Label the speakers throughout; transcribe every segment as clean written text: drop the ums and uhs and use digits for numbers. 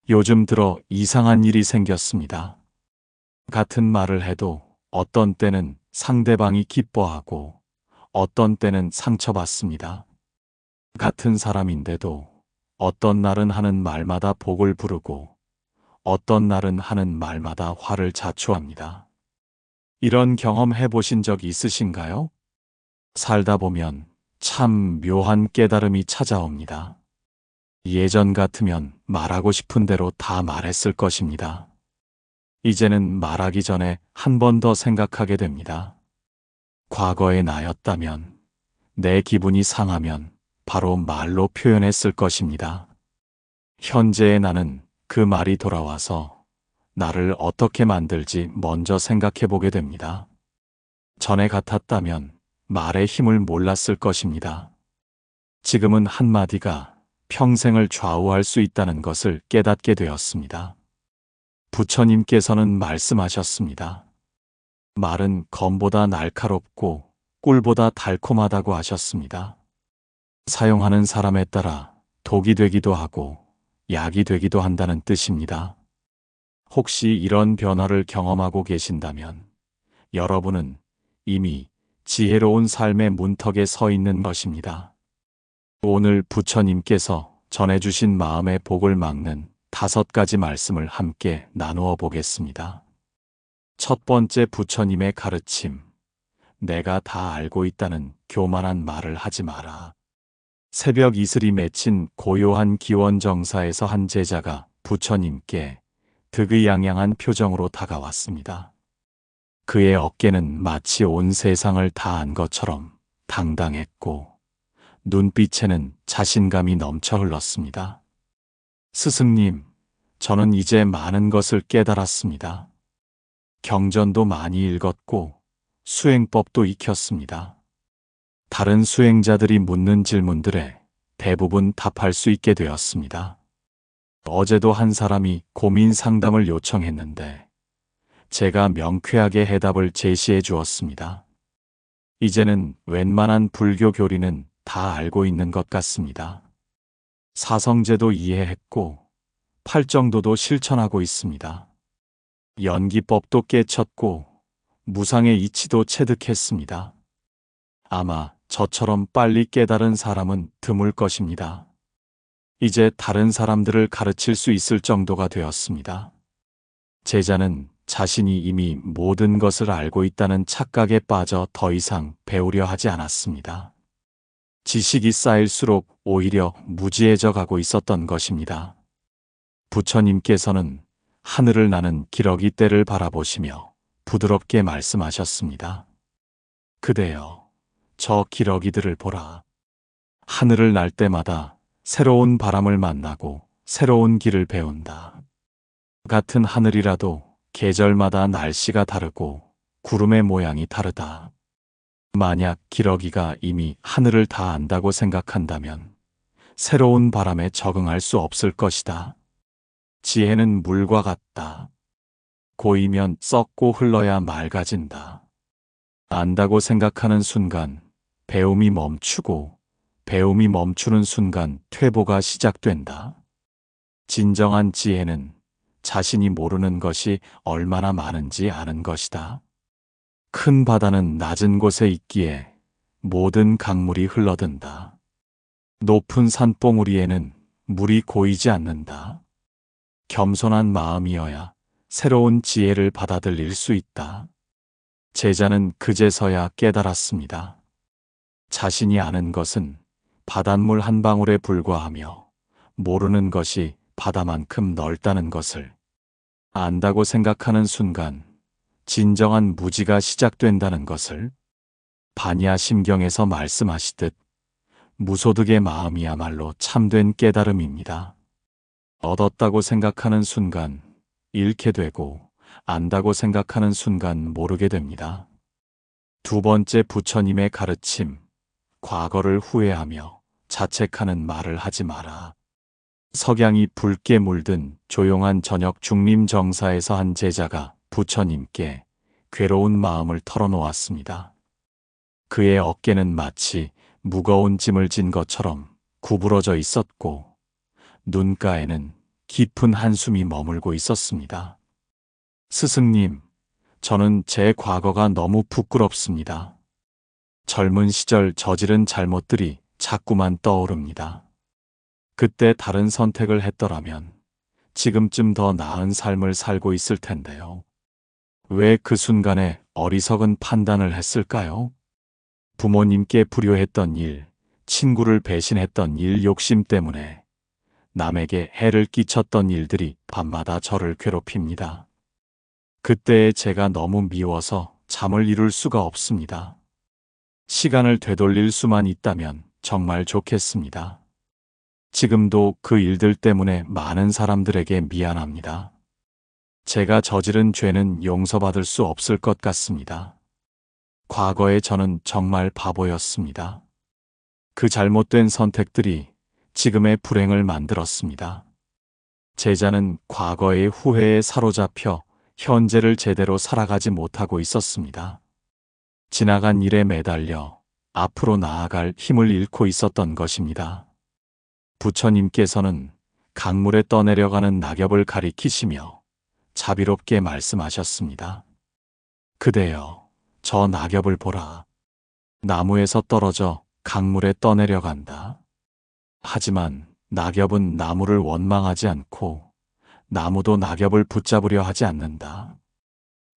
Speaker 1: 요즘 들어 이상한 일이 생겼습니다. 같은 말을 해도 어떤 때는 상대방이 기뻐하고 어떤 때는 상처받습니다. 같은 사람인데도 어떤 날은 하는 말마다 복을 부르고 어떤 날은 하는 말마다 화를 자초합니다. 이런 경험 해보신 적 있으신가요? 살다 보면 참 묘한 깨달음이 찾아옵니다. 예전 같으면 말하고 싶은 대로 다 말했을 것입니다. 이제는 말하기 전에 한 번 더 생각하게 됩니다. 과거의 나였다면, 내 기분이 상하면 바로 말로 표현했을 것입니다. 현재의 나는 그 말이 돌아와서 나를 어떻게 만들지 먼저 생각해 보게 됩니다. 전에 같았다면 말의 힘을 몰랐을 것입니다. 지금은 한마디가 평생을 좌우할 수 있다는 것을 깨닫게 되었습니다. 부처님께서는 말씀하셨습니다. 말은 검보다 날카롭고 꿀보다 달콤하다고 하셨습니다. 사용하는 사람에 따라 독이 되기도 하고 약이 되기도 한다는 뜻입니다. 혹시 이런 변화를 경험하고 계신다면 여러분은 이미 지혜로운 삶의 문턱에 서 있는 것입니다. 오늘 부처님께서 전해주신 마음의 복을 막는 5가지 말씀을 함께 나누어 보겠습니다. 첫 번째, 부처님의 가르침. 내가 다 알고 있다는 교만한 말을 하지 마라. 새벽 이슬이 맺힌 고요한 기원정사에서 한 제자가 부처님께 득의양양한 표정으로 다가왔습니다. 그의 어깨는 마치 온 세상을 다 안 것처럼 당당했고 눈빛에는 자신감이 넘쳐 흘렀습니다. 스승님, 저는 이제 많은 것을 깨달았습니다. 경전도 많이 읽었고 수행법도 익혔습니다. 다른 수행자들이 묻는 질문들에 대부분 답할 수 있게 되었습니다. 어제도 한 사람이 고민 상담을 요청했는데 제가 명쾌하게 해답을 제시해 주었습니다. 이제는 웬만한 불교 교리는 다 알고 있는 것 같습니다. 사성제도 이해했고 팔정도도 실천하고 있습니다. 연기법도 깨쳤고 무상의 이치도 체득했습니다. 아마 저처럼 빨리 깨달은 사람은 드물 것입니다. 이제 다른 사람들을 가르칠 수 있을 정도가 되었습니다. 제자는 자신이 이미 모든 것을 알고 있다는 착각에 빠져 더 이상 배우려 하지 않았습니다. 지식이 쌓일수록 오히려 무지해져 가고 있었던 것입니다. 부처님께서는 하늘을 나는 기러기 떼를 바라보시며 부드럽게 말씀하셨습니다. 그대여, 저 기러기들을 보라. 하늘을 날 때마다 새로운 바람을 만나고 새로운 길을 배운다. 같은 하늘이라도 계절마다 날씨가 다르고 구름의 모양이 다르다. 만약 기러기가 이미 하늘을 다 안다고 생각한다면 새로운 바람에 적응할 수 없을 것이다. 지혜는 물과 같다. 고이면 썩고 흘러야 맑아진다. 안다고 생각하는 순간 배움이 멈추고 배움이 멈추는 순간 퇴보가 시작된다. 진정한 지혜는 자신이 모르는 것이 얼마나 많은지 아는 것이다. 큰 바다는 낮은 곳에 있기에 모든 강물이 흘러든다. 높은 산봉우리에는 물이 고이지 않는다. 겸손한 마음이어야 새로운 지혜를 받아들일 수 있다. 제자는 그제서야 깨달았습니다. 자신이 아는 것은 바닷물 한 방울에 불과하며 모르는 것이 바다만큼 넓다는 것을 안다고 생각하는 순간 진정한 무지가 시작된다는 것을 반야심경에서 말씀하시듯 무소득의 마음이야말로 참된 깨달음입니다. 얻었다고 생각하는 순간 잃게 되고 안다고 생각하는 순간 모르게 됩니다. 두 번째, 부처님의 가르침. 과거를 후회하며 자책하는 말을 하지 마라. 석양이 붉게 물든 조용한 저녁 중림정사에서 한 제자가 부처님께 괴로운 마음을 털어놓았습니다. 그의 어깨는 마치 무거운 짐을 진 것처럼 구부러져 있었고 눈가에는 깊은 한숨이 머물고 있었습니다. 스승님, 저는 제 과거가 너무 부끄럽습니다. 젊은 시절 저지른 잘못들이 자꾸만 떠오릅니다. 그때 다른 선택을 했더라면 지금쯤 더 나은 삶을 살고 있을 텐데요. 왜 그 순간에 어리석은 판단을 했을까요? 부모님께 불효했던 일, 친구를 배신했던 일 욕심 때문에 남에게 해를 끼쳤던 일들이 밤마다 저를 괴롭힙니다. 그때의 제가 너무 미워서 잠을 이룰 수가 없습니다. 시간을 되돌릴 수만 있다면 정말 좋겠습니다. 지금도 그 일들 때문에 많은 사람들에게 미안합니다. 제가 저지른 죄는 용서받을 수 없을 것 같습니다. 과거의 저는 정말 바보였습니다. 그 잘못된 선택들이 지금의 불행을 만들었습니다. 제자는 과거의 후회에 사로잡혀 현재를 제대로 살아가지 못하고 있었습니다. 지나간 일에 매달려 앞으로 나아갈 힘을 잃고 있었던 것입니다. 부처님께서는 강물에 떠내려가는 낙엽을 가리키시며 자비롭게 말씀하셨습니다. 그대여, 저 낙엽을 보라. 나무에서 떨어져 강물에 떠내려간다. 하지만 낙엽은 나무를 원망하지 않고 나무도 낙엽을 붙잡으려 하지 않는다.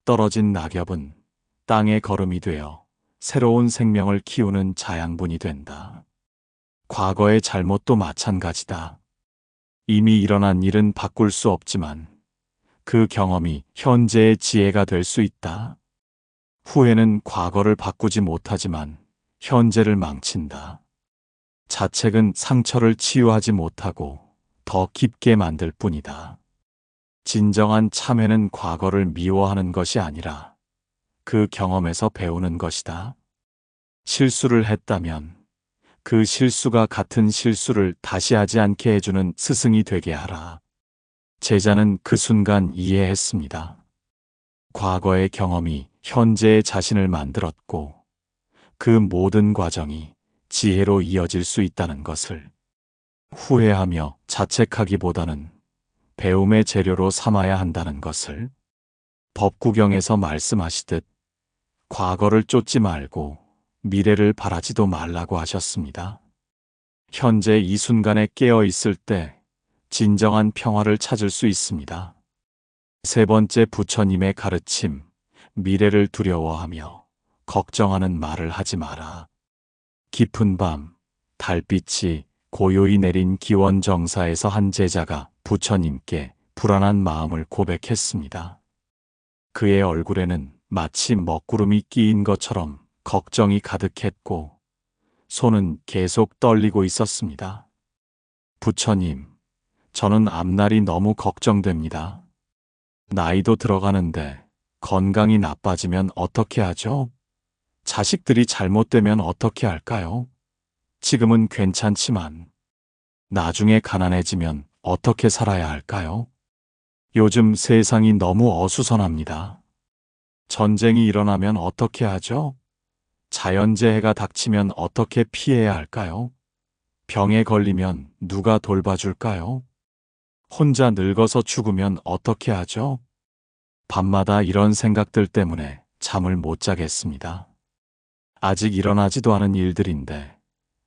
Speaker 1: 떨어진 낙엽은 땅의 거름이 되어 새로운 생명을 키우는 자양분이 된다. 과거의 잘못도 마찬가지다. 이미 일어난 일은 바꿀 수 없지만 그 경험이 현재의 지혜가 될 수 있다. 후회는 과거를 바꾸지 못하지만 현재를 망친다. 자책은 상처를 치유하지 못하고 더 깊게 만들 뿐이다. 진정한 참회는 과거를 미워하는 것이 아니라 그 경험에서 배우는 것이다. 실수를 했다면 그 실수가 같은 실수를 다시 하지 않게 해주는 스승이 되게 하라. 제자는 그 순간 이해했습니다. 과거의 경험이 현재의 자신을 만들었고 그 모든 과정이 지혜로 이어질 수 있다는 것을, 후회하며 자책하기보다는 배움의 재료로 삼아야 한다는 것을, 법구경에서 말씀하시듯 과거를 쫓지 말고 미래를 바라지도 말라고 하셨습니다. 현재 이 순간에 깨어 있을 때 진정한 평화를 찾을 수 있습니다. 세 번째, 부처님의 가르침, 미래를 두려워하며 걱정하는 말을 하지 마라. 깊은 밤, 달빛이 고요히 내린 기원정사에서 한 제자가 부처님께 불안한 마음을 고백했습니다. 그의 얼굴에는 마치 먹구름이 끼인 것처럼 걱정이 가득했고 손은 계속 떨리고 있었습니다. 부처님, 저는 앞날이 너무 걱정됩니다. 나이도 들어가는데 건강이 나빠지면 어떻게 하죠? 자식들이 잘못되면 어떻게 할까요? 지금은 괜찮지만 나중에 가난해지면 어떻게 살아야 할까요? 요즘 세상이 너무 어수선합니다. 전쟁이 일어나면 어떻게 하죠? 자연재해가 닥치면 어떻게 피해야 할까요? 병에 걸리면 누가 돌봐줄까요? 혼자 늙어서 죽으면 어떻게 하죠? 밤마다 이런 생각들 때문에 잠을 못 자겠습니다. 아직 일어나지도 않은 일들인데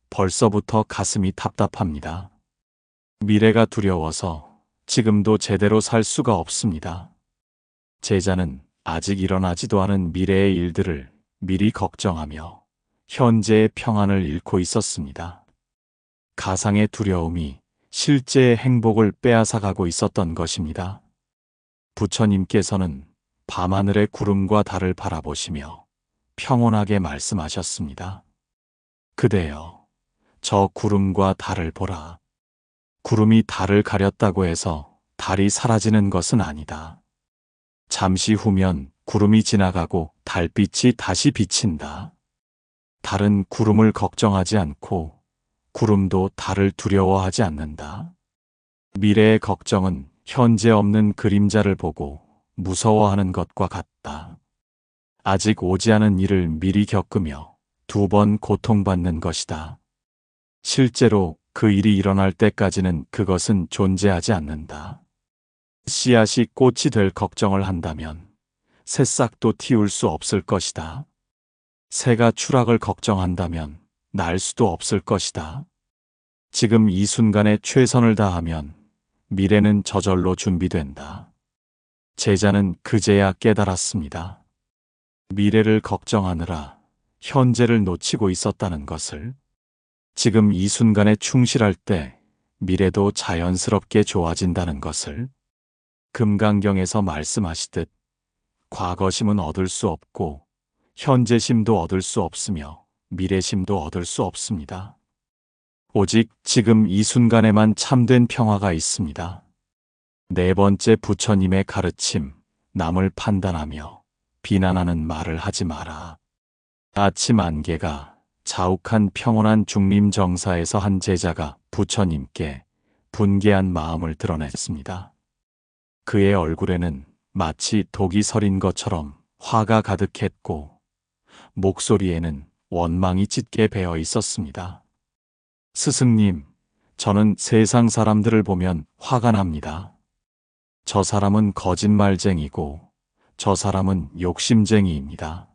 Speaker 1: 벌써부터 가슴이 답답합니다. 미래가 두려워서 지금도 제대로 살 수가 없습니다. 제자는 아직 일어나지도 않은 미래의 일들을 미리 걱정하며 현재의 평안을 잃고 있었습니다. 가상의 두려움이 실제의 행복을 빼앗아가고 있었던 것입니다. 부처님께서는 밤하늘의 구름과 달을 바라보시며 평온하게 말씀하셨습니다. 그대여, 저 구름과 달을 보라. 구름이 달을 가렸다고 해서 달이 사라지는 것은 아니다. 잠시 후면 구름이 지나가고 달빛이 다시 비친다. 달은 구름을 걱정하지 않고 구름도 달을 두려워하지 않는다. 미래의 걱정은 현재 없는 그림자를 보고 무서워하는 것과 같다. 아직 오지 않은 일을 미리 겪으며 2번 고통받는 것이다. 실제로 그 일이 일어날 때까지는 그것은 존재하지 않는다. 씨앗이 꽃이 될 걱정을 한다면 새싹도 틔울 수 없을 것이다. 새가 추락을 걱정한다면 날 수도 없을 것이다. 지금 이 순간에 최선을 다하면 미래는 저절로 준비된다. 제자는 그제야 깨달았습니다. 미래를 걱정하느라 현재를 놓치고 있었다는 것을. 지금 이 순간에 충실할 때 미래도 자연스럽게 좋아진다는 것을. 금강경에서 말씀하시듯 과거심은 얻을 수 없고 현재심도 얻을 수 없으며 미래심도 얻을 수 없습니다. 오직 지금 이 순간에만 참된 평화가 있습니다. 네 번째, 부처님의 가르침. 남을 판단하며 비난하는 말을 하지 마라. 아침 안개가 자욱한 평온한 중림정사에서 한 제자가 부처님께 분개한 마음을 드러냈습니다. 그의 얼굴에는 마치 독이 서린 것처럼 화가 가득했고 목소리에는 원망이 짙게 배어 있었습니다. 스승님, 저는 세상 사람들을 보면 화가 납니다. 저 사람은 거짓말쟁이고 저 사람은 욕심쟁이입니다.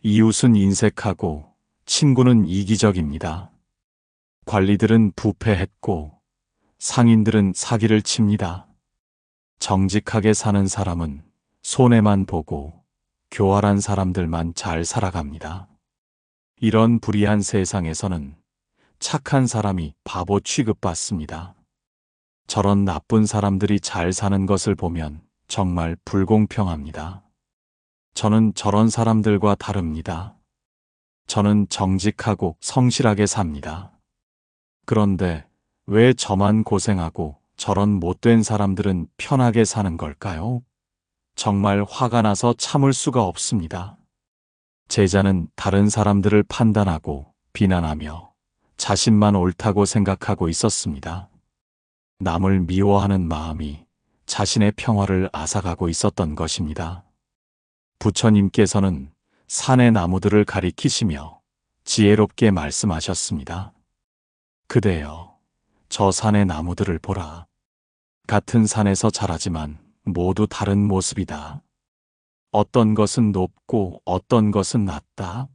Speaker 1: 이웃은 인색하고 친구는 이기적입니다. 관리들은 부패했고 상인들은 사기를 칩니다. 정직하게 사는 사람은 손해만 보고 교활한 사람들만 잘 살아갑니다. 이런 불의한 세상에서는 착한 사람이 바보 취급받습니다. 저런 나쁜 사람들이 잘 사는 것을 보면 정말 불공평합니다. 저는 저런 사람들과 다릅니다. 저는 정직하고 성실하게 삽니다. 그런데 왜 저만 고생하고 저런 못된 사람들은 편하게 사는 걸까요? 정말 화가 나서 참을 수가 없습니다. 제자는 다른 사람들을 판단하고 비난하며 자신만 옳다고 생각하고 있었습니다. 남을 미워하는 마음이 자신의 평화를 앗아가고 있었던 것입니다. 부처님께서는 산의 나무들을 가리키시며 지혜롭게 말씀하셨습니다. 그대여, 저 산의 나무들을 보라. 같은 산에서 자라지만 모두 다른 모습이다. 어떤 것은 높고 어떤 것은 낮다.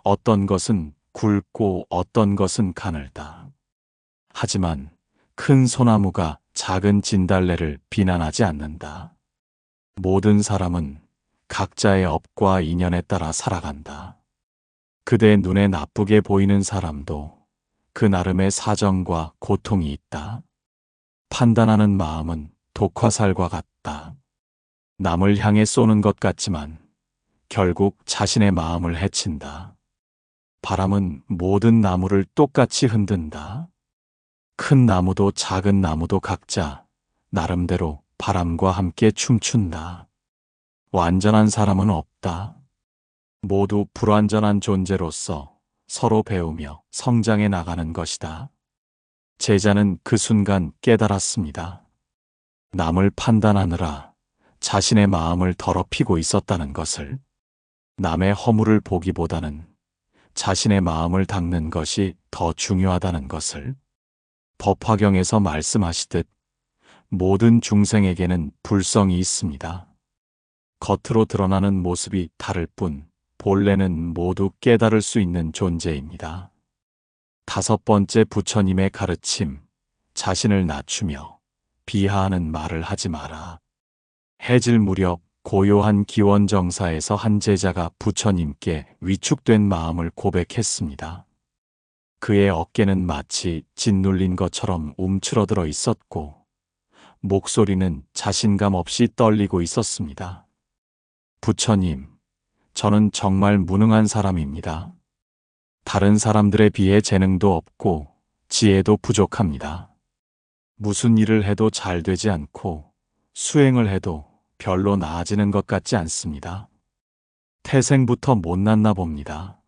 Speaker 1: 어떤 것은 굵고 어떤 것은 가늘다. 하지만 큰 소나무가 작은 진달래를 비난하지 않는다. 모든 사람은 각자의 업과 인연에 따라 살아간다. 그대 눈에 나쁘게 보이는 사람도 그 나름의 사정과 고통이 있다. 판단하는 마음은 독화살과 같다. 남을 향해 쏘는 것 같지만 결국 자신의 마음을 해친다. 바람은 모든 나무를 똑같이 흔든다. 큰 나무도 작은 나무도 각자 나름대로 바람과 함께 춤춘다. 완전한 사람은 없다. 모두 불완전한 존재로서 서로 배우며 성장해 나가는 것이다. 제자는 그 순간 깨달았습니다. 남을 판단하느라 자신의 마음을 더럽히고 있었다는 것을. 남의 허물을 보기보다는 자신의 마음을 닦는 것이 더 중요하다는 것을. 법화경에서 말씀하시듯 모든 중생에게는 불성이 있습니다. 겉으로 드러나는 모습이 다를 뿐 본래는 모두 깨달을 수 있는 존재입니다. 다섯 번째, 부처님의 가르침. 자신을 낮추며 비하하는 말을 하지 마라. 해질 무렵 고요한 기원정사에서 한 제자가 부처님께 위축된 마음을 고백했습니다. 그의 어깨는 마치 짓눌린 것처럼 움츠러들어 있었고 목소리는 자신감 없이 떨리고 있었습니다. 부처님, 저는 정말 무능한 사람입니다. 다른 사람들에 비해 재능도 없고 지혜도 부족합니다. 무슨 일을 해도 잘 되지 않고 수행을 해도 별로 나아지는 것 같지 않습니다. 태생부터 못났나 봅니다.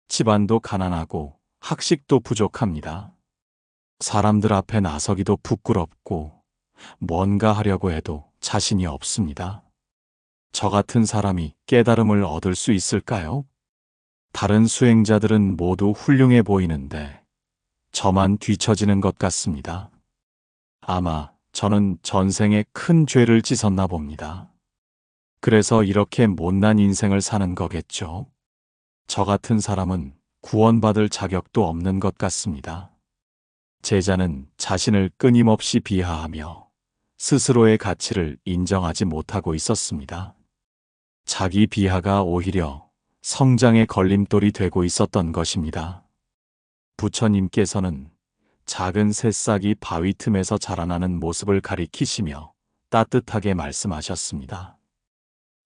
Speaker 1: 집안도 가난하고 학식도 부족합니다. 사람들 앞에 나서기도 부끄럽고 뭔가 하려고 해도 자신이 없습니다. 저 같은 사람이 깨달음을 얻을 수 있을까요? 다른 수행자들은 모두 훌륭해 보이는데 저만 뒤처지는 것 같습니다. 아마 저는 전생에 큰 죄를 짓었나 봅니다. 그래서 이렇게 못난 인생을 사는 거겠죠. 저 같은 사람은 구원받을 자격도 없는 것 같습니다. 제자는 자신을 끊임없이 비하하며 스스로의 가치를 인정하지 못하고 있었습니다. 자기 비하가 오히려 성장의 걸림돌이 되고 있었던 것입니다. 부처님께서는 작은 새싹이 바위 틈에서 자라나는 모습을 가리키시며 따뜻하게 말씀하셨습니다.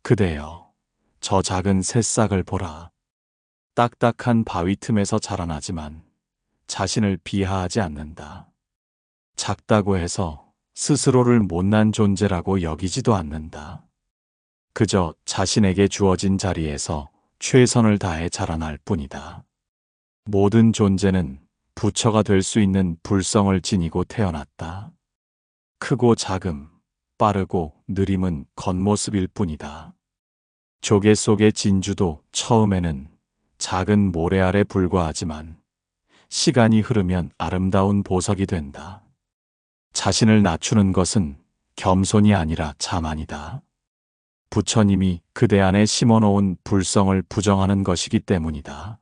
Speaker 1: 그대여, 저 작은 새싹을 보라. 딱딱한 바위 틈에서 자라나지만 자신을 비하하지 않는다. 작다고 해서 스스로를 못난 존재라고 여기지도 않는다. 그저 자신에게 주어진 자리에서 최선을 다해 자라날 뿐이다. 모든 존재는 부처가 될 수 있는 불성을 지니고 태어났다. 크고 작음, 빠르고 느림은 겉모습일 뿐이다. 조개 속의 진주도 처음에는 작은 모래 아래 불과하지만 시간이 흐르면 아름다운 보석이 된다. 자신을 낮추는 것은 겸손이 아니라 자만이다. 부처님이 그대 안에 심어놓은 불성을 부정하는 것이기 때문이다.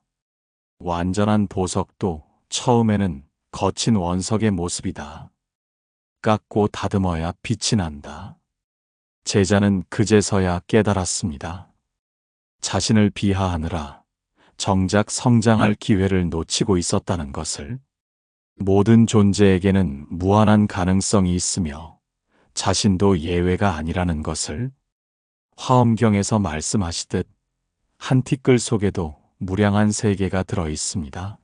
Speaker 1: 완전한 보석도 처음에는 거친 원석의 모습이다. 깎고 다듬어야 빛이 난다. 제자는 그제서야 깨달았습니다. 자신을 비하하느라 정작 성장할 기회를 놓치고 있었다는 것을. 모든 존재에게는 무한한 가능성이 있으며 자신도 예외가 아니라는 것을. 화엄경에서 말씀하시듯 한 티끌 속에도 무량한 세계가 들어 있습니다.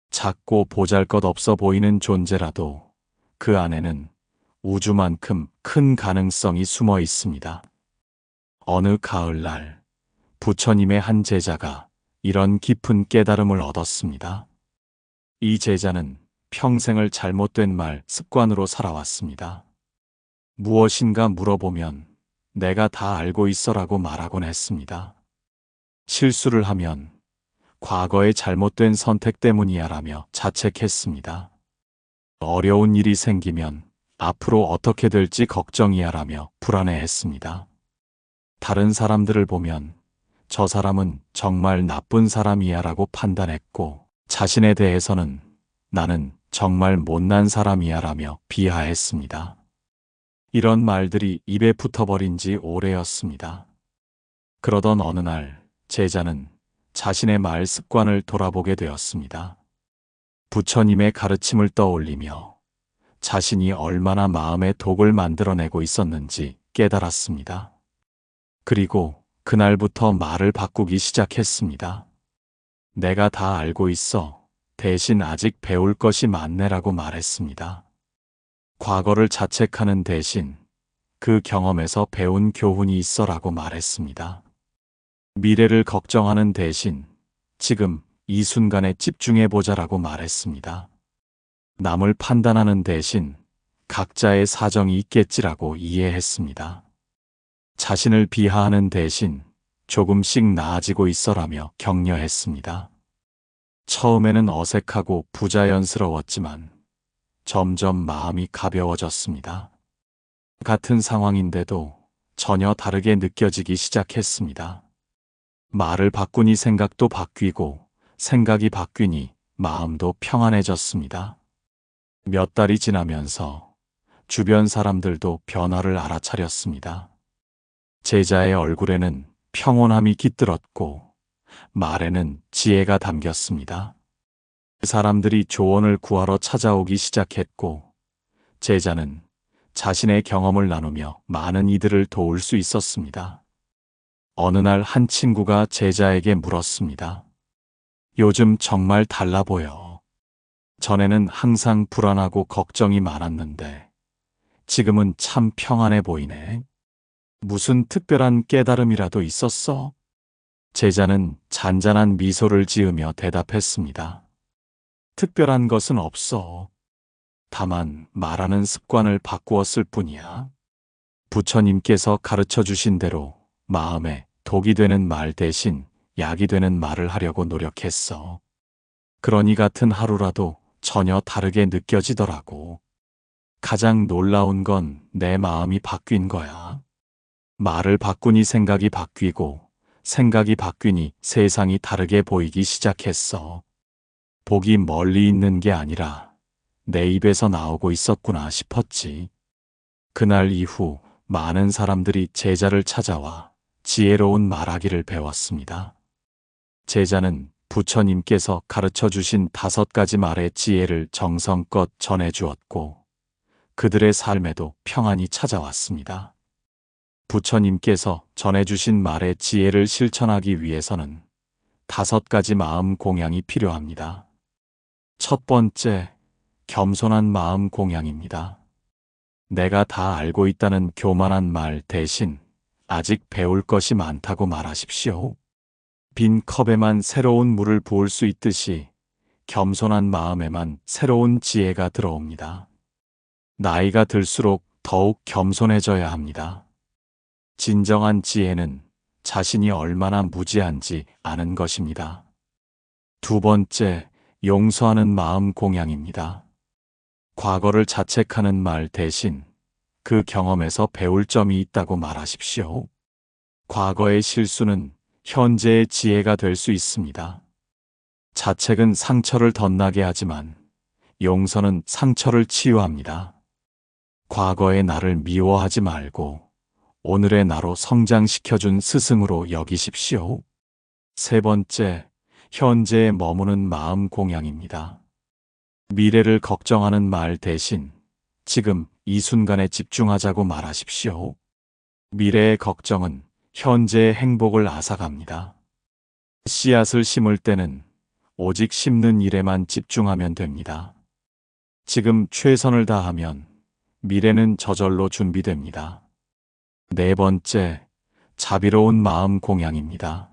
Speaker 1: 작고 보잘것없어 보이는 존재라도 그 안에는 우주만큼 큰 가능성이 숨어 있습니다. 어느 가을날 부처님의 한 제자가 이런 깊은 깨달음을 얻었습니다. 이 제자는 평생을 잘못된 말 습관으로 살아왔습니다. 무엇인가 물어보면 내가 다 알고 있어라고 말하곤 했습니다. 실수를 하면 과거의 잘못된 선택 때문이야라며 자책했습니다. 어려운 일이 생기면 앞으로 어떻게 될지 걱정이야라며 불안해했습니다. 다른 사람들을 보면 저 사람은 정말 나쁜 사람이야라고 판단했고 자신에 대해서는 나는 정말 못난 사람이야라며 비하했습니다. 이런 말들이 입에 붙어버린 지 오래였습니다. 그러던 어느 날 제자는 자신의 말 습관을 돌아보게 되었습니다. 부처님의 가르침을 떠올리며 자신이 얼마나 마음에 독을 만들어내고 있었는지 깨달았습니다. 그리고 그날부터 말을 바꾸기 시작했습니다. 내가 다 알고 있어. 대신 아직 배울 것이 많네라고 말했습니다. 과거를 자책하는 대신 그 경험에서 배운 교훈이 있어라고 말했습니다. 미래를 걱정하는 대신 지금 이 순간에 집중해보자라고 말했습니다. 남을 판단하는 대신 각자의 사정이 있겠지라고 이해했습니다. 자신을 비하하는 대신 조금씩 나아지고 있어라며 격려했습니다. 처음에는 어색하고 부자연스러웠지만 점점 마음이 가벼워졌습니다. 같은 상황인데도 전혀 다르게 느껴지기 시작했습니다. 말을 바꾸니 생각도 바뀌고 생각이 바뀌니 마음도 평안해졌습니다. 몇 달이 지나면서 주변 사람들도 변화를 알아차렸습니다. 제자의 얼굴에는 평온함이 깃들었고 말에는 지혜가 담겼습니다. 사람들이 조언을 구하러 찾아오기 시작했고 제자는 자신의 경험을 나누며 많은 이들을 도울 수 있었습니다. 어느 날 한 친구가 제자에게 물었습니다. 요즘 정말 달라 보여. 전에는 항상 불안하고 걱정이 많았는데 지금은 참 평안해 보이네. 무슨 특별한 깨달음이라도 있었어? 제자는 잔잔한 미소를 지으며 대답했습니다. 특별한 것은 없어. 다만 말하는 습관을 바꾸었을 뿐이야. 부처님께서 가르쳐 주신 대로 마음에 독이 되는 말 대신 약이 되는 말을 하려고 노력했어. 그러니 같은 하루라도 전혀 다르게 느껴지더라고. 가장 놀라운 건 내 마음이 바뀐 거야. 말을 바꾸니 생각이 바뀌고, 생각이 바뀌니 세상이 다르게 보이기 시작했어. 복이 멀리 있는 게 아니라 내 입에서 나오고 있었구나 싶었지. 그날 이후 많은 사람들이 제자를 찾아와 지혜로운 말하기를 배웠습니다. 제자는 부처님께서 가르쳐 주신 5가지 말의 지혜를 정성껏 전해 주었고, 그들의 삶에도 평안이 찾아왔습니다. 부처님께서 전해주신 말의 지혜를 실천하기 위해서는 5가지 마음 공양이 필요합니다. 첫 번째, 겸손한 마음 공양입니다. 내가 다 알고 있다는 교만한 말 대신 아직 배울 것이 많다고 말하십시오. 빈 컵에만 새로운 물을 부을 수 있듯이 겸손한 마음에만 새로운 지혜가 들어옵니다. 나이가 들수록 더욱 겸손해져야 합니다. 진정한 지혜는 자신이 얼마나 무지한지 아는 것입니다. 두 번째, 용서하는 마음 공양입니다. 과거를 자책하는 말 대신 그 경험에서 배울 점이 있다고 말하십시오. 과거의 실수는 현재의 지혜가 될 수 있습니다. 자책은 상처를 덧나게 하지만 용서는 상처를 치유합니다. 과거의 나를 미워하지 말고 오늘의 나로 성장시켜준 스승으로 여기십시오. 세 번째, 현재에 머무는 마음 공양입니다. 미래를 걱정하는 말 대신 지금 이 순간에 집중하자고 말하십시오. 미래의 걱정은 현재의 행복을 앗아갑니다. 씨앗을 심을 때는 오직 심는 일에만 집중하면 됩니다. 지금 최선을 다하면 미래는 저절로 준비됩니다. 네 번째, 자비로운 마음 공양입니다.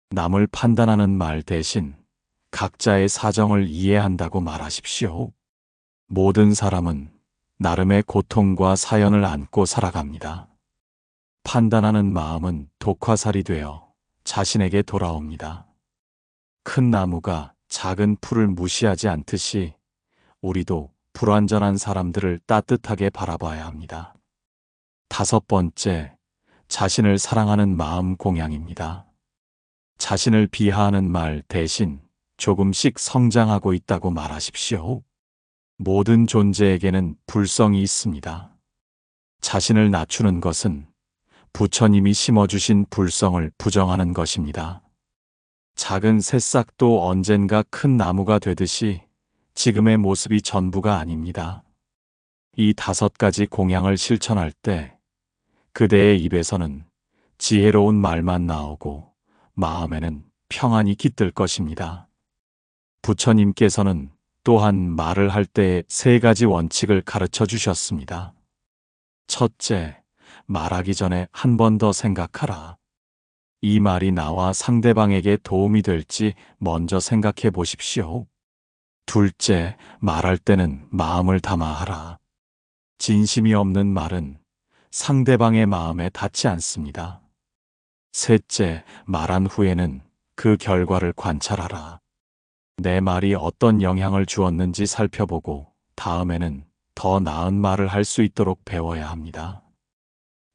Speaker 1: 남을 판단하는 말 대신 각자의 사정을 이해한다고 말하십시오. 모든 사람은 나름의 고통과 사연을 안고 살아갑니다. 판단하는 마음은 독화살이 되어 자신에게 돌아옵니다. 큰 나무가 작은 풀을 무시하지 않듯이 우리도 불완전한 사람들을 따뜻하게 바라봐야 합니다. 다섯 번째, 자신을 사랑하는 마음 공양입니다. 자신을 비하하는 말 대신 조금씩 성장하고 있다고 말하십시오. 모든 존재에게는 불성이 있습니다. 자신을 낮추는 것은 부처님이 심어주신 불성을 부정하는 것입니다. 작은 새싹도 언젠가 큰 나무가 되듯이 지금의 모습이 전부가 아닙니다. 이 5가지 공양을 실천할 때 그대의 입에서는 지혜로운 말만 나오고 마음에는 평안이 깃들 것입니다. 부처님께서는 또한 말을 할 때에 3가지 원칙을 가르쳐 주셨습니다. 첫째, 말하기 전에 한 번 더 생각하라. 이 말이 나와 상대방에게 도움이 될지 먼저 생각해 보십시오. 둘째, 말할 때는 마음을 담아 하라. 진심이 없는 말은 상대방의 마음에 닿지 않습니다. 셋째, 말한 후에는 그 결과를 관찰하라. 내 말이 어떤 영향을 주었는지 살펴보고 다음에는 더 나은 말을 할 수 있도록 배워야 합니다.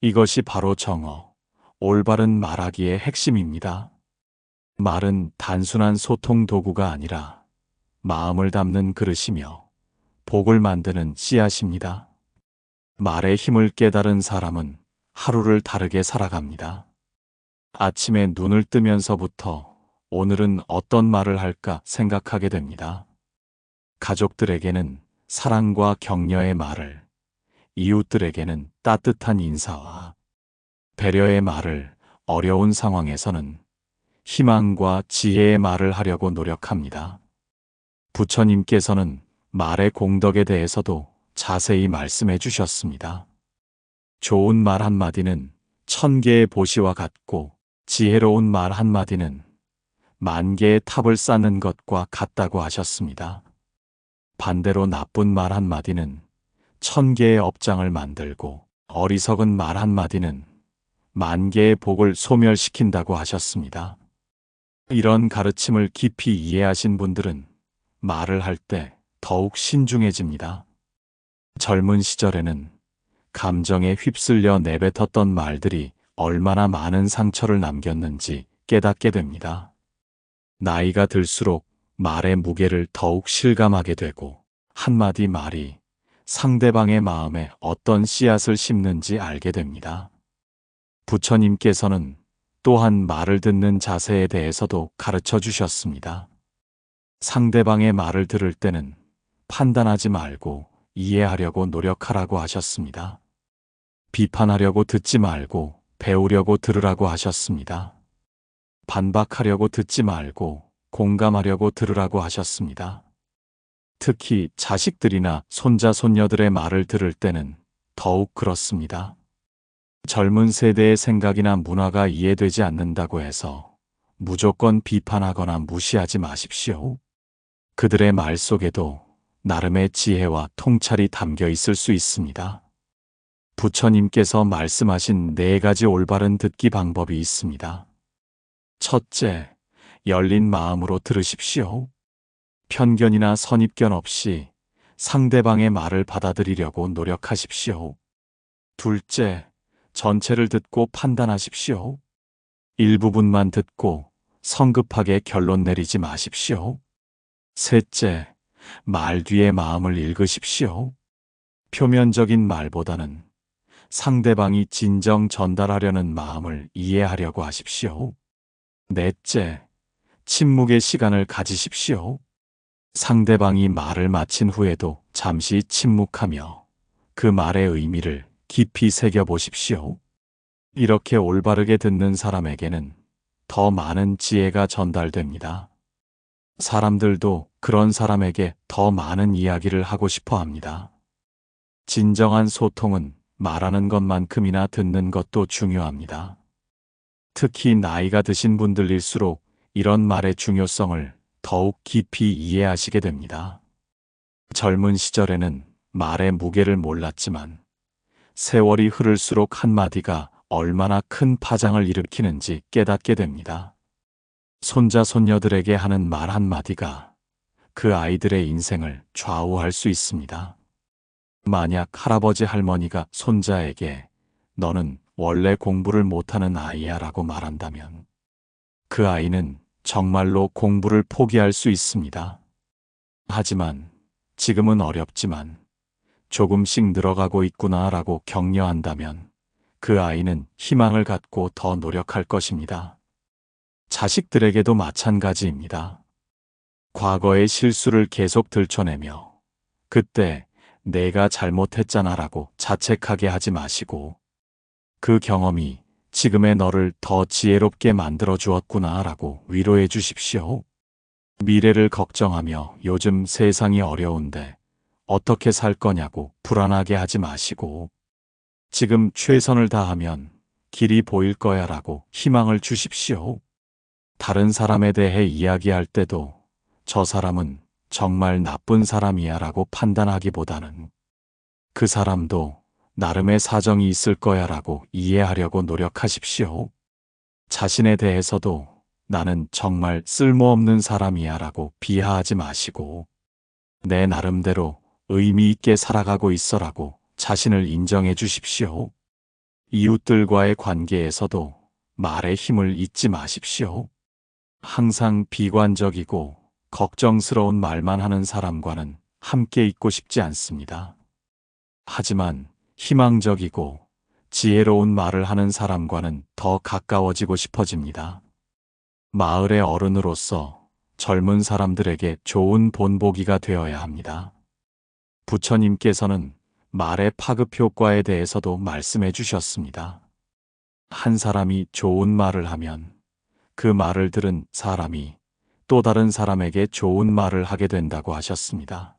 Speaker 1: 이것이 바로 정어, 올바른 말하기의 핵심입니다. 말은 단순한 소통 도구가 아니라 마음을 담는 그릇이며 복을 만드는 씨앗입니다. 말의 힘을 깨달은 사람은 하루를 다르게 살아갑니다. 아침에 눈을 뜨면서부터 오늘은 어떤 말을 할까 생각하게 됩니다. 가족들에게는 사랑과 격려의 말을, 이웃들에게는 따뜻한 인사와 배려의 말을, 어려운 상황에서는 희망과 지혜의 말을 하려고 노력합니다. 부처님께서는 말의 공덕에 대해서도 자세히 말씀해 주셨습니다. 좋은 말 한마디는 1000개의 보시와 같고 지혜로운 말 한마디는 10,000개의 탑을 쌓는 것과 같다고 하셨습니다. 반대로 나쁜 말 한마디는 1000개의 업장을 만들고 어리석은 말 한마디는 10,000개의 복을 소멸시킨다고 하셨습니다. 이런 가르침을 깊이 이해하신 분들은 말을 할 때 더욱 신중해집니다. 젊은 시절에는 감정에 휩쓸려 내뱉었던 말들이 얼마나 많은 상처를 남겼는지 깨닫게 됩니다. 나이가 들수록 말의 무게를 더욱 실감하게 되고 한마디 말이 상대방의 마음에 어떤 씨앗을 심는지 알게 됩니다. 부처님께서는 또한 말을 듣는 자세에 대해서도 가르쳐 주셨습니다. 상대방의 말을 들을 때는 판단하지 말고 이해하려고 노력하라고 하셨습니다. 비판하려고 듣지 말고 배우려고 들으라고 하셨습니다. 반박하려고 듣지 말고 공감하려고 들으라고 하셨습니다. 특히 자식들이나 손자, 손녀들의 말을 들을 때는 더욱 그렇습니다. 젊은 세대의 생각이나 문화가 이해되지 않는다고 해서 무조건 비판하거나 무시하지 마십시오. 그들의 말 속에도 나름의 지혜와 통찰이 담겨 있을 수 있습니다. 부처님께서 말씀하신 4가지 올바른 듣기 방법이 있습니다. 첫째, 열린 마음으로 들으십시오. 편견이나 선입견 없이 상대방의 말을 받아들이려고 노력하십시오. 둘째, 전체를 듣고 판단하십시오. 일부분만 듣고 성급하게 결론 내리지 마십시오. 셋째, 말 뒤에 마음을 읽으십시오. 표면적인 말보다는 상대방이 진정 전달하려는 마음을 이해하려고 하십시오. 넷째, 침묵의 시간을 가지십시오. 상대방이 말을 마친 후에도 잠시 침묵하며 그 말의 의미를 깊이 새겨보십시오. 이렇게 올바르게 듣는 사람에게는 더 많은 지혜가 전달됩니다. 사람들도 그런 사람에게 더 많은 이야기를 하고 싶어 합니다. 진정한 소통은 말하는 것만큼이나 듣는 것도 중요합니다. 특히 나이가 드신 분들일수록 이런 말의 중요성을 더욱 깊이 이해하시게 됩니다. 젊은 시절에는 말의 무게를 몰랐지만 세월이 흐를수록 한마디가 얼마나 큰 파장을 일으키는지 깨닫게 됩니다. 손자, 손녀들에게 하는 말 한마디가 그 아이들의 인생을 좌우할 수 있습니다. 만약 할아버지, 할머니가 손자에게 너는 원래 공부를 못하는 아이야 라고 말한다면 그 아이는 정말로 공부를 포기할 수 있습니다. 하지만 지금은 어렵지만 조금씩 늘어가고 있구나 라고 격려한다면 그 아이는 희망을 갖고 더 노력할 것입니다. 자식들에게도 마찬가지입니다. 과거의 실수를 계속 들춰내며 그때 내가 잘못했잖아 라고 자책하게 하지 마시고 그 경험이 지금의 너를 더 지혜롭게 만들어 주었구나 라고 위로해 주십시오. 미래를 걱정하며 요즘 세상이 어려운데 어떻게 살 거냐고 불안하게 하지 마시고 지금 최선을 다하면 길이 보일 거야 라고 희망을 주십시오. 다른 사람에 대해 이야기할 때도 저 사람은 정말 나쁜 사람이야 라고 판단하기보다는 그 사람도 나름의 사정이 있을 거야 라고 이해하려고 노력하십시오. 자신에 대해서도 나는 정말 쓸모없는 사람이야 라고 비하하지 마시고 내 나름대로 의미 있게 살아가고 있어라고 자신을 인정해 주십시오. 이웃들과의 관계에서도 말의 힘을 잊지 마십시오. 항상 비관적이고 걱정스러운 말만 하는 사람과는 함께 있고 싶지 않습니다. 하지만 희망적이고 지혜로운 말을 하는 사람과는 더 가까워지고 싶어집니다. 마을의 어른으로서 젊은 사람들에게 좋은 본보기가 되어야 합니다. 부처님께서는 말의 파급 효과에 대해서도 말씀해 주셨습니다. 한 사람이 좋은 말을 하면 그 말을 들은 사람이 또 다른 사람에게 좋은 말을 하게 된다고 하셨습니다.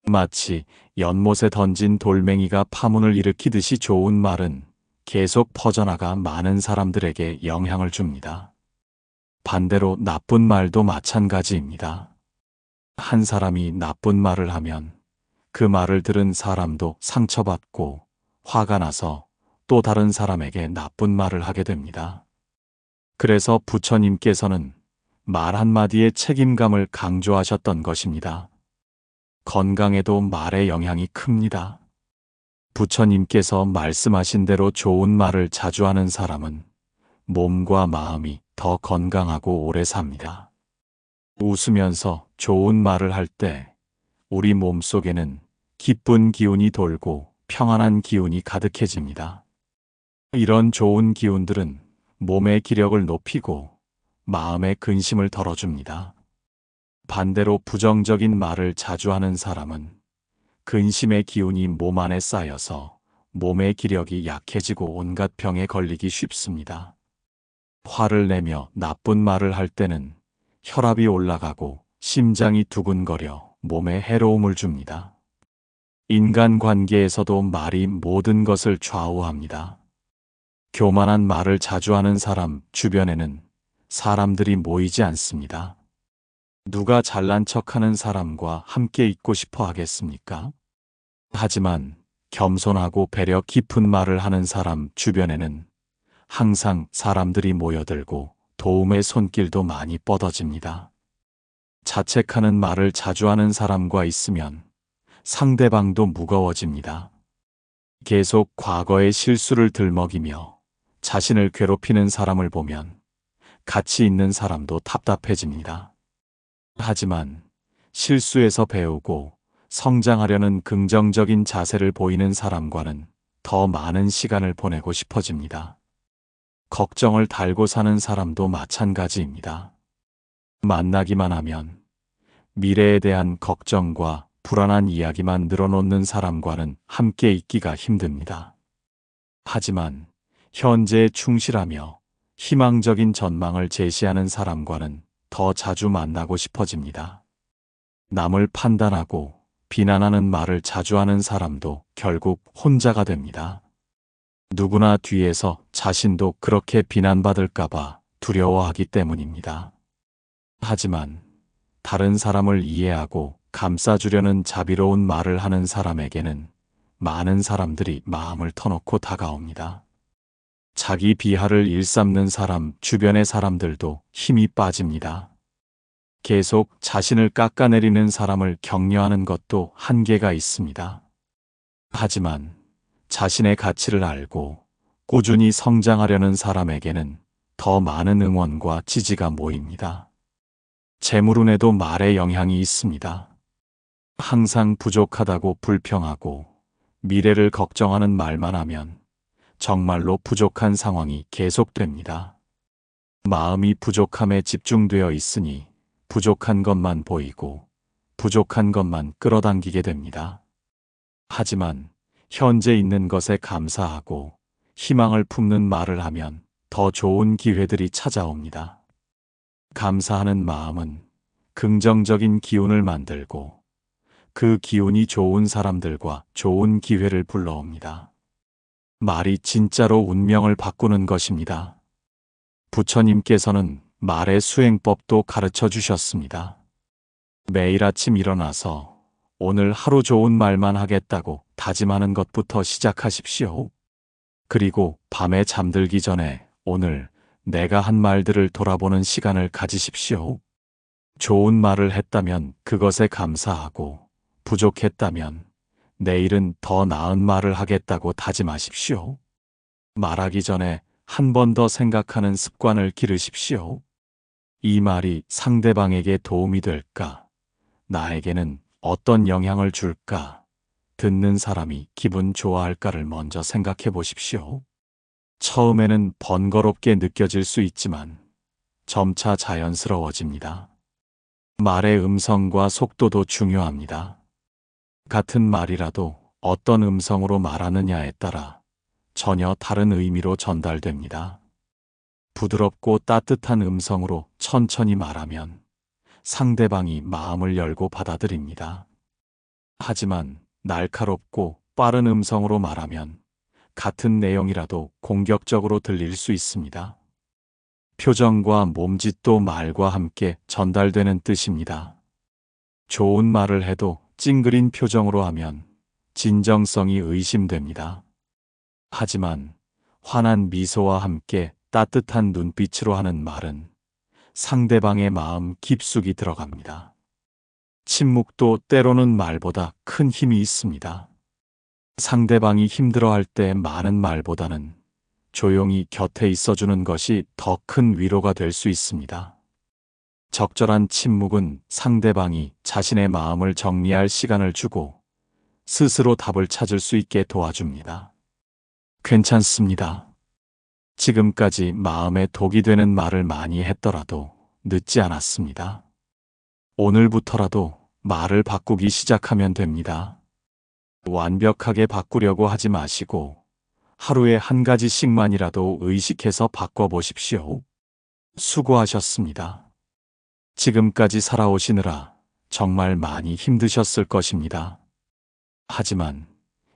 Speaker 1: 마치 연못에 던진 돌멩이가 파문을 일으키듯이 좋은 말은 계속 퍼져나가 많은 사람들에게 영향을 줍니다. 반대로 나쁜 말도 마찬가지입니다. 한 사람이 나쁜 말을 하면 그 말을 들은 사람도 상처받고 화가 나서 또 다른 사람에게 나쁜 말을 하게 됩니다. 그래서 부처님께서는 말 한마디의 책임감을 강조하셨던 것입니다. 건강에도 말의 영향이 큽니다. 부처님께서 말씀하신 대로 좋은 말을 자주 하는 사람은 몸과 마음이 더 건강하고 오래 삽니다. 웃으면서 좋은 말을 할 때 우리 몸속에는 기쁜 기운이 돌고 평안한 기운이 가득해집니다. 이런 좋은 기운들은 몸의 기력을 높이고 마음의 근심을 덜어줍니다. 반대로 부정적인 말을 자주 하는 사람은 근심의 기운이 몸 안에 쌓여서 몸의 기력이 약해지고 온갖 병에 걸리기 쉽습니다. 화를 내며 나쁜 말을 할 때는 혈압이 올라가고 심장이 두근거려 몸에 해로움을 줍니다. 인간관계에서도 말이 모든 것을 좌우합니다. 교만한 말을 자주 하는 사람 주변에는 사람들이 모이지 않습니다. 누가 잘난 척하는 사람과 함께 있고 싶어 하겠습니까? 하지만 겸손하고 배려 깊은 말을 하는 사람 주변에는 항상 사람들이 모여들고 도움의 손길도 많이 뻗어집니다. 자책하는 말을 자주 하는 사람과 있으면 상대방도 무거워집니다. 계속 과거의 실수를 들먹이며 자신을 괴롭히는 사람을 보면 같이 있는 사람도 답답해집니다. 하지만 실수에서 배우고 성장하려는 긍정적인 자세를 보이는 사람과는 더 많은 시간을 보내고 싶어집니다. 걱정을 달고 사는 사람도 마찬가지입니다. 만나기만 하면 미래에 대한 걱정과 불안한 이야기만 늘어놓는 사람과는 함께 있기가 힘듭니다. 하지만 현재에 충실하며 희망적인 전망을 제시하는 사람과는 더 자주 만나고 싶어집니다. 남을 판단하고 비난하는 말을 자주 하는 사람도 결국 혼자가 됩니다. 누구나 뒤에서 자신도 그렇게 비난받을까봐 두려워하기 때문입니다. 하지만 다른 사람을 이해하고 감싸주려는 자비로운 말을 하는 사람에게는 많은 사람들이 마음을 터놓고 다가옵니다. 자기 비하를 일삼는 사람 주변의 사람들도 힘이 빠집니다. 계속 자신을 깎아내리는 사람을 격려하는 것도 한계가 있습니다. 하지만 자신의 가치를 알고 꾸준히 성장하려는 사람에게는 더 많은 응원과 지지가 모입니다. 재물운에도 말의 영향이 있습니다. 항상 부족하다고 불평하고 미래를 걱정하는 말만 하면 정말로 부족한 상황이 계속됩니다. 마음이 부족함에 집중되어 있으니 부족한 것만 보이고 부족한 것만 끌어당기게 됩니다. 하지만 현재 있는 것에 감사하고 희망을 품는 말을 하면 더 좋은 기회들이 찾아옵니다. 감사하는 마음은 긍정적인 기운을 만들고 그 기운이 좋은 사람들과 좋은 기회를 불러옵니다. 말이 진짜로 운명을 바꾸는 것입니다. 부처님께서는 말의 수행법도 가르쳐 주셨습니다. 매일 아침 일어나서 오늘 하루 좋은 말만 하겠다고 다짐하는 것부터 시작하십시오. 그리고 밤에 잠들기 전에 오늘 내가 한 말들을 돌아보는 시간을 가지십시오. 좋은 말을 했다면 그것에 감사하고 부족했다면 내일은 더 나은 말을 하겠다고 다짐하십시오. 말하기 전에 한 번 더 생각하는 습관을 기르십시오. 이 말이 상대방에게 도움이 될까? 나에게는 어떤 영향을 줄까? 듣는 사람이 기분 좋아할까를 먼저 생각해 보십시오. 처음에는 번거롭게 느껴질 수 있지만 점차 자연스러워집니다. 말의 음성과 속도도 중요합니다. 같은 말이라도 어떤 음성으로 말하느냐에 따라 전혀 다른 의미로 전달됩니다. 부드럽고 따뜻한 음성으로 천천히 말하면 상대방이 마음을 열고 받아들입니다. 하지만 날카롭고 빠른 음성으로 말하면 같은 내용이라도 공격적으로 들릴 수 있습니다. 표정과 몸짓도 말과 함께 전달되는 뜻입니다. 좋은 말을 해도 찡그린 표정으로 하면 진정성이 의심됩니다. 하지만 환한 미소와 함께 따뜻한 눈빛으로 하는 말은 상대방의 마음 깊숙이 들어갑니다. 침묵도 때로는 말보다 큰 힘이 있습니다. 상대방이 힘들어할 때 많은 말보다는 조용히 곁에 있어주는 것이 더 큰 위로가 될 수 있습니다. 적절한 침묵은 상대방이 자신의 마음을 정리할 시간을 주고 스스로 답을 찾을 수 있게 도와줍니다. 괜찮습니다. 지금까지 마음에 독이 되는 말을 많이 했더라도 늦지 않았습니다. 오늘부터라도 말을 바꾸기 시작하면 됩니다. 완벽하게 바꾸려고 하지 마시고 하루에 한 가지씩만이라도 의식해서 바꿔보십시오. 수고하셨습니다. 지금까지 살아오시느라 정말 많이 힘드셨을 것입니다. 하지만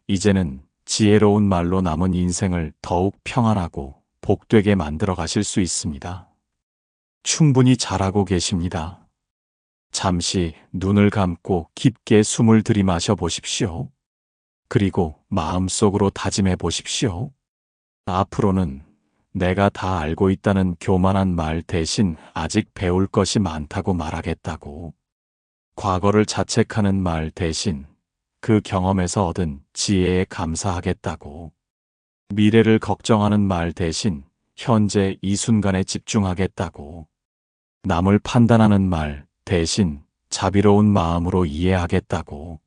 Speaker 1: 이제는 지혜로운 말로 남은 인생을 더욱 평안하고 복되게 만들어 가실 수 있습니다. 충분히 잘하고 계십니다. 잠시 눈을 감고 깊게 숨을 들이마셔 보십시오. 그리고 마음속으로 다짐해 보십시오. 앞으로는 내가 다 알고 있다는 교만한 말 대신 아직 배울 것이 많다고 말하겠다고. 과거를 자책하는 말 대신 그 경험에서 얻은 지혜에 감사하겠다고. 미래를 걱정하는 말 대신 현재 이 순간에 집중하겠다고. 남을 판단하는 말 대신 자비로운 마음으로 이해하겠다고.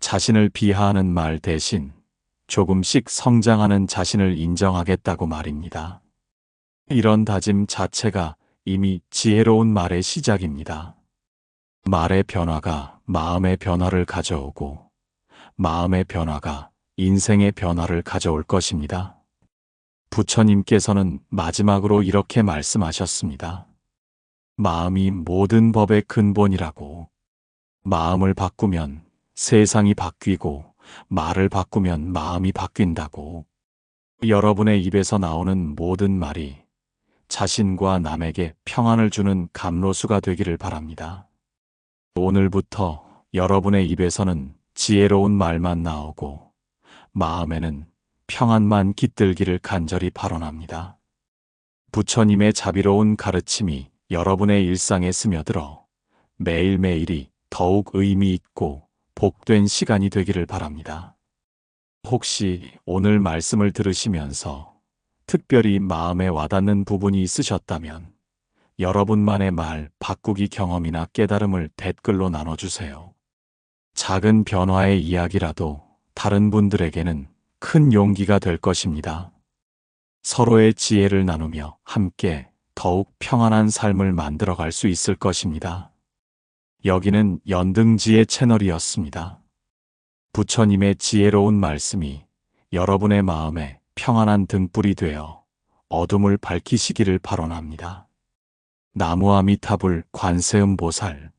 Speaker 1: 자신을 비하하는 말 대신 조금씩 성장하는 자신을 인정하겠다고 말입니다. 이런 다짐 자체가 이미 지혜로운 말의 시작입니다. 말의 변화가 마음의 변화를 가져오고 마음의 변화가 인생의 변화를 가져올 것입니다. 부처님께서는 마지막으로 이렇게 말씀하셨습니다. 마음이 모든 법의 근본이라고. 마음을 바꾸면 세상이 바뀌고 말을 바꾸면 마음이 바뀐다고. 여러분의 입에서 나오는 모든 말이 자신과 남에게 평안을 주는 감로수가 되기를 바랍니다. 오늘부터 여러분의 입에서는 지혜로운 말만 나오고 마음에는 평안만 깃들기를 간절히 발언합니다. 부처님의 자비로운 가르침이 여러분의 일상에 스며들어 매일매일이 더욱 의미 있고 복된 시간이 되기를 바랍니다. 혹시 오늘 말씀을 들으시면서 특별히 마음에 와닿는 부분이 있으셨다면 여러분만의 말 바꾸기 경험이나 깨달음을 댓글로 나눠주세요. 작은 변화의 이야기라도 다른 분들에게는 큰 용기가 될 것입니다. 서로의 지혜를 나누며 함께 더욱 평안한 삶을 만들어갈 수 있을 것입니다. 여기는 연등지혜 채널이었습니다. 부처님의 지혜로운 말씀이 여러분의 마음에 평안한 등불이 되어 어둠을 밝히시기를 발언합니다. 나무아미타불 관세음보살